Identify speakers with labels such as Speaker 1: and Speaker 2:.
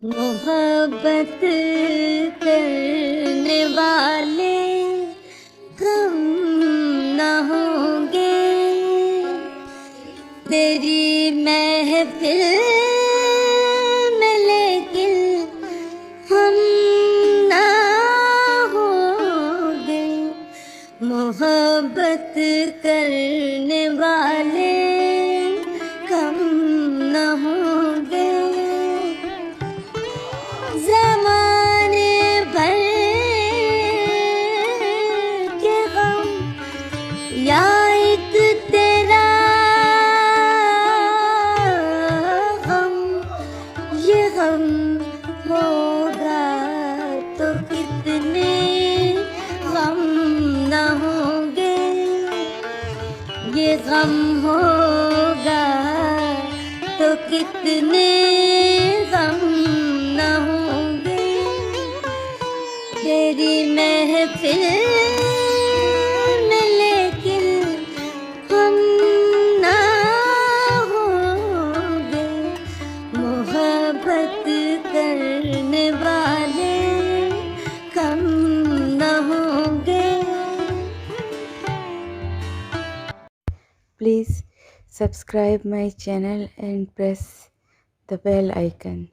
Speaker 1: मोहब्बत करने वाले कम न होंगे, तेरी महफिल में लेकिन हम ना होंगे। मोहब्बत करने वाले कम न होंगे, ज़माने भर के गम या एक तेरा गम, ये गम होगा तो कितने गम न होंगे। ये गम होगा तो कितने गम न होंगे। तेरी महफिल में लेकिन हम ना होंगे। मोहब्बत करने वाले कम न होंगे।
Speaker 2: Please subscribe my channel and press the bell icon.